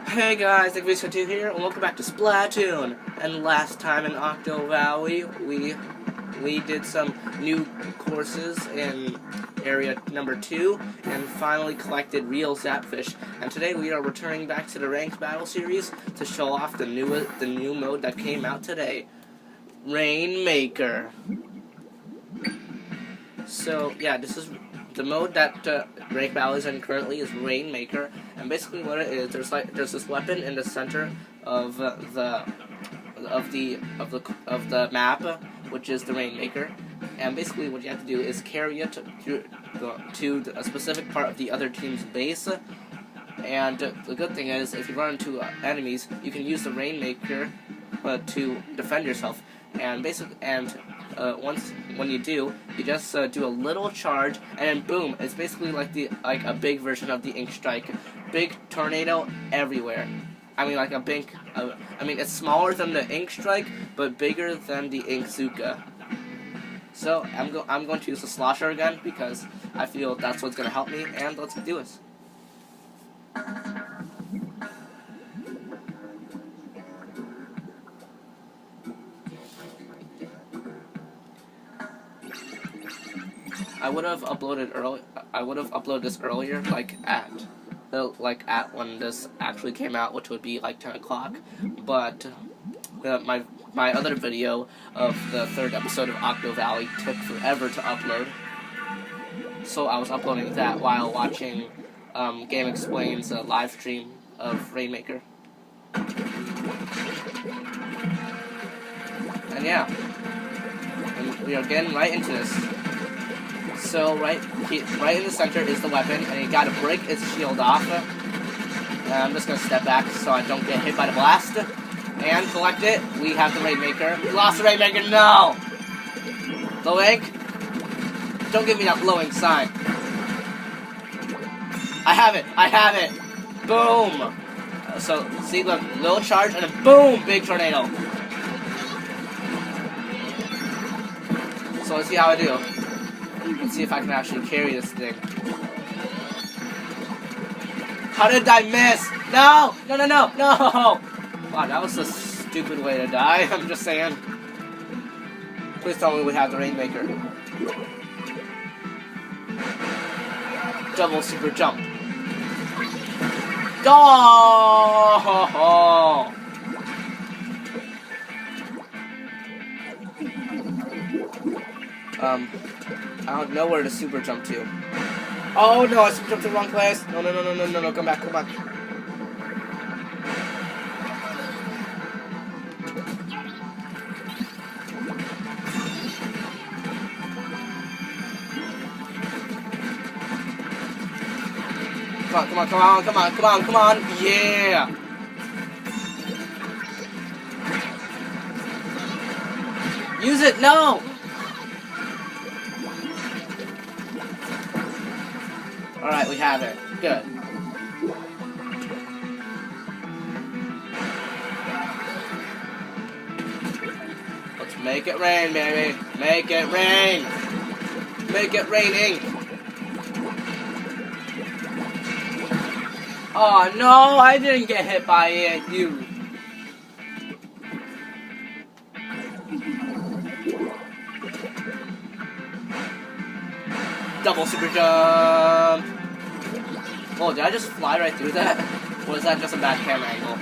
Hey guys, Nick2 here, and welcome back to Splatoon. And last time in Octo Valley, we did some new courses in area number 2, and finally collected real Zapfish. And today we are returning back to the ranked battle series to show off the new mode that came out today, Rainmaker. So yeah, this is the mode that Rank Battle is in currently is Rainmaker, and basically what it is, there's this weapon in the center of the map, which is the Rainmaker, and basically what you have to do is carry it to a specific part of the other team's base. And the good thing is, if you run into enemies, you can use the Rainmaker to defend yourself. And when you do, you just do a little charge, and then boom! It's basically like a big version of the Ink Strike, big tornado everywhere. I mean, it's smaller than the Ink Strike, but bigger than the Ink Zuka. So I'm going to use the Slosher again because I feel that's what's gonna help me, and let's do this. I would have uploaded this earlier, like at when this actually came out, which would be like 10 o'clock. But my other video of the 3rd episode of Octo Valley took forever to upload, so I was uploading that while watching Game Explain's live stream of Rainmaker. And yeah, and we are getting right into this. So right in the center is the weapon, and you gotta break its shield off. And I'm just gonna step back so I don't get hit by the blast. And collect it. We have the Rainmaker. We lost the Rainmaker. No. Low ink. Don't give me that glowing sign. I have it. I have it. Boom. So see, look, little charge, and then boom, big tornado. So let's see how I do. Let's see if I can actually carry this thing. How did I miss? No! No, no, no, no! Wow, that was a stupid way to die, I'm just saying. Please tell me we have the Rainmaker. Double super jump. Oh! I don't know where to super jump to. Oh no, I super jumped to the wrong place. No, no, no, no, no, no, no, come back, come back. Come on, come on, come on, come on, come on, come on. Yeah! Use it, no! Alright, we have it. Good. Let's make it rain, baby. Make it rain. Make it raining. Oh no, I didn't get hit by it, you. Double super jump. Oh, did I just fly right through that? Or was that just a bad camera angle?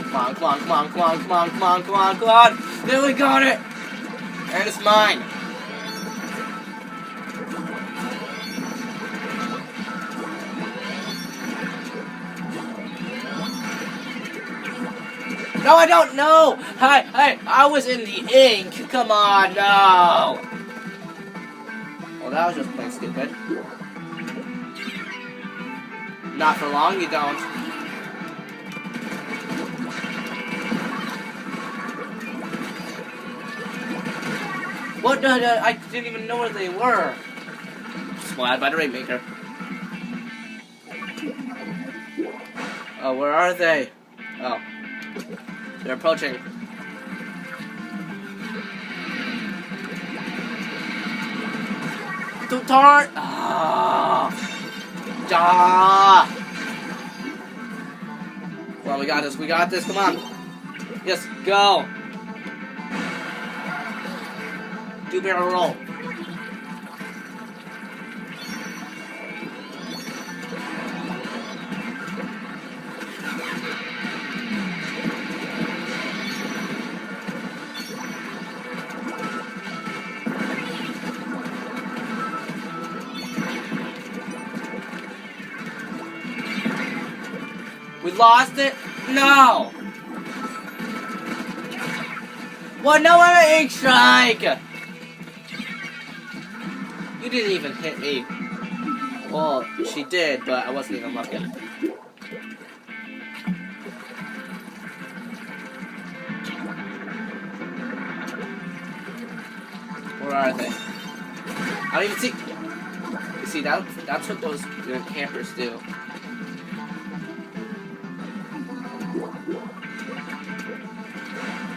Come on, come on, come on, come on, come on, come on, come on, come on! There we got it! And it's mine! No, I don't know! Hey, I was in the ink! Come on, no! Well, that was just plain stupid. Not for long, you don't. What the? I didn't even know where they were. Splattered by the Rainmaker. Oh, where are they? Oh. They're approaching. Too tart! Ah. Ah! Well, we got this. We got this. Come on. Yes, go. 2-barrel roll. We lost it? No! What? No, I'm an ink strike! You didn't even hit me. Well, she did, but I wasn't even looking. Where are they? I don't even see. You see, that's what those campers do.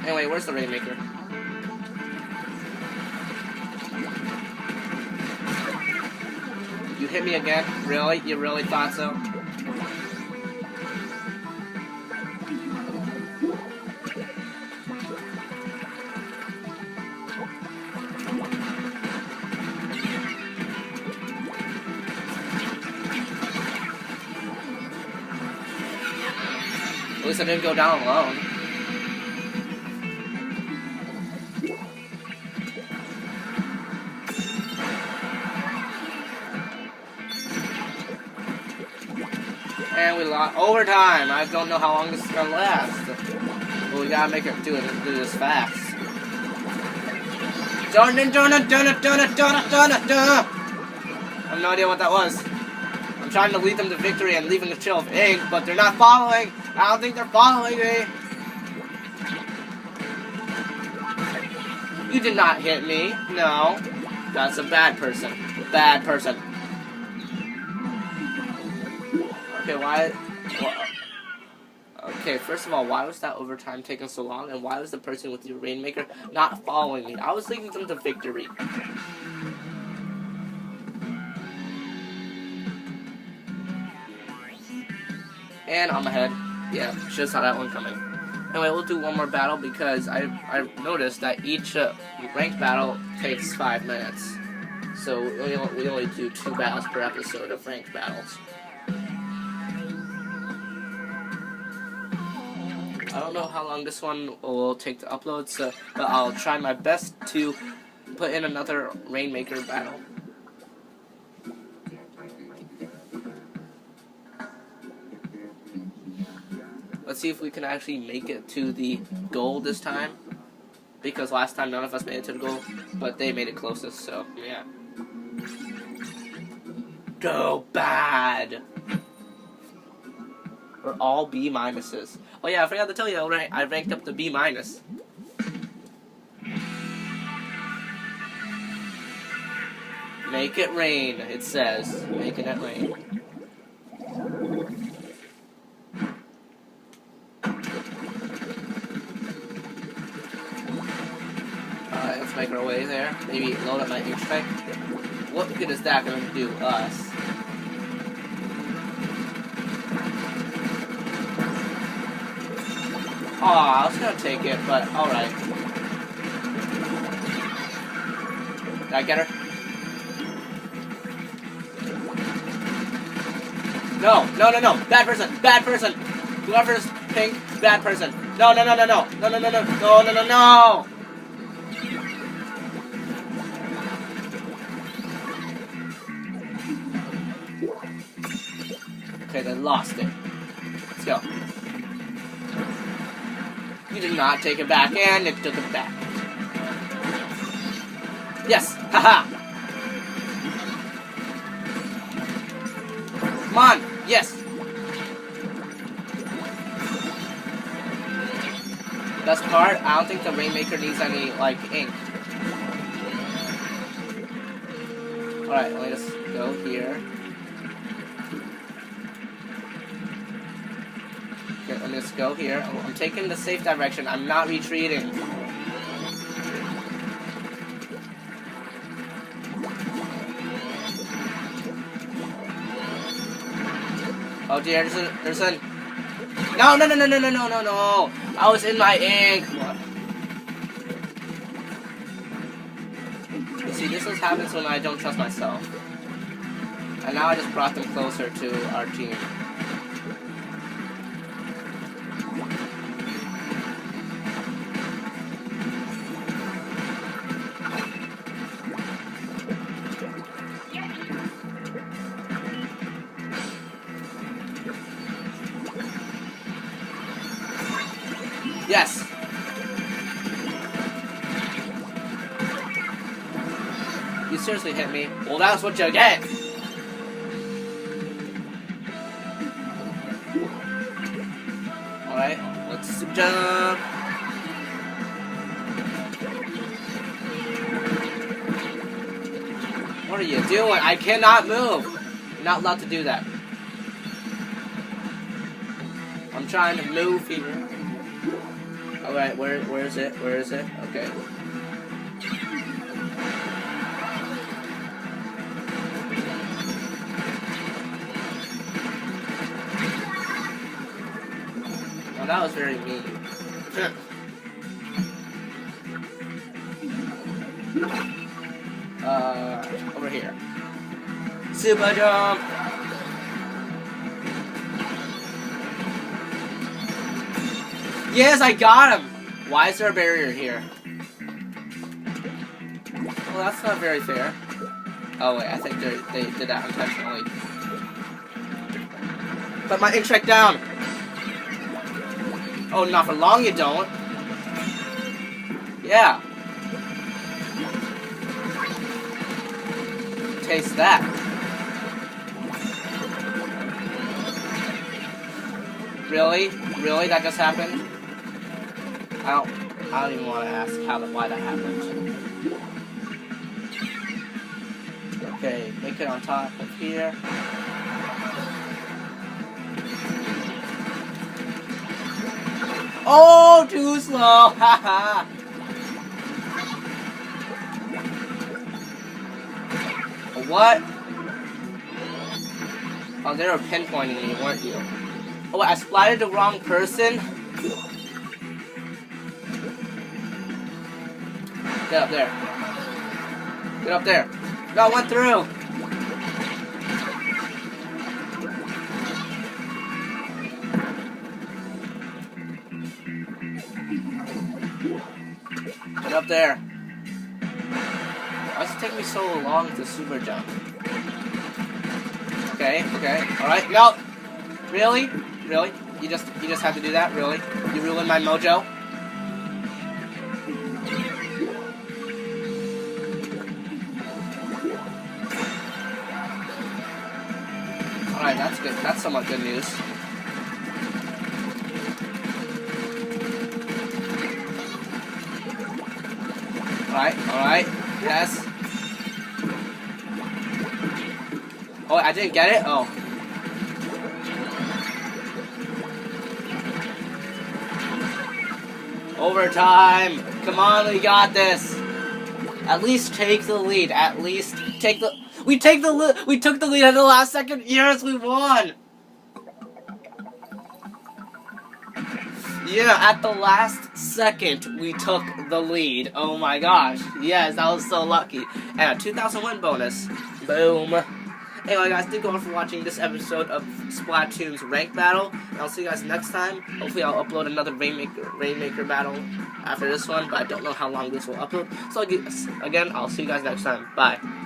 Anyway, where's the rainmaker? You hit me again? Really? You really thought so? At least I didn't go down alone. And we lost overtime. I don't know how long this is gonna last. But we gotta make it do this fast. Donut. I have no idea what that was. I'm trying to lead them to victory and leaving the trail of ink, but they're not following. I don't think they're following me. You did not hit me. No. That's a bad person. Bad person. Okay, why? Well, okay, first of all, why was that overtime taking so long? And why was the person with the rainmaker not following me? I was leading them to victory. And I'm ahead. Yeah, just saw that one coming. Anyway, we'll do one more battle because I noticed that each ranked battle takes 5 minutes. So we only do 2 battles per episode of ranked battles. I don't know how long this one will take to upload, so but I'll try my best to put in another rainmaker battle. Let's see if we can actually make it to the goal this time. Because last time none of us made it to the goal, but they made it closest, so yeah. Go bad! We're all B minuses. Oh yeah, I forgot to tell you, I ranked up to B minus. Make it rain, it says. Making it rain. Alright, let's make our way there. Maybe load up my ink strike. What good is that going to do us? Aw, I was gonna take it, but alright. Did I get her? No, no, no, no. Bad person, bad person. Whoever's pink, bad person. No, no, no, no, no. No, no, no, no, no, no, no, no. Okay, they lost it. Let's go. You did not take it back, and it took it back. Yes! Haha! Come on! Yes! Best part, I don't think the rainmaker needs any, like, ink. Alright, let me just go here. Okay, let me just go here. I'm taking the safe direction. I'm not retreating. Oh dear, there's a... No, no, no, no, no, no, no, no, no. I was in my ink. What? You see, this is happens when I don't trust myself. And now I just brought them closer to our team. Yes! You seriously hit me? Well, that's what you get! Alright, let's jump! What are you doing? I cannot move! You're not allowed to do that. I'm trying to move here. Alright, where is it? Where is it? Okay. Oh, that was very mean. Over here. Super jump! Yes, I got him! Why is there a barrier here? Well, that's not very fair. Oh wait, I think they did that intentionally. Put my ink track down! Oh, not for long you don't. Yeah. Taste that. Really? Really? That just happened? I don't even want to ask why that happened. Okay, make it on top of here. Oh, too slow! Haha! What? Oh, they were pinpointing me, weren't you? Oh, wait, I splatted the wrong person? Get up there. Get up there. No, I went through! Get up there. Why does it take me so long to super jump? Okay, okay, alright, no! Really? Really? You just have to do that? Really? You ruined my mojo? Alright, that's good. That's somewhat good news. Alright, alright. Yes. Oh, I didn't get it? Oh. Overtime! Come on, we got this! At least take the lead. At least take the... We took the lead at the last second. Yes, we won! Yeah, at the last second, we took the lead. Oh my gosh. Yes, that was so lucky. And a 2,000 win bonus. Boom. Anyway, guys, thank you all for watching this episode of Splatoon's Rank Battle. And I'll see you guys next time. Hopefully, I'll upload another rainmaker battle after this one, but I don't know how long this will upload. So, again, I'll see you guys next time. Bye.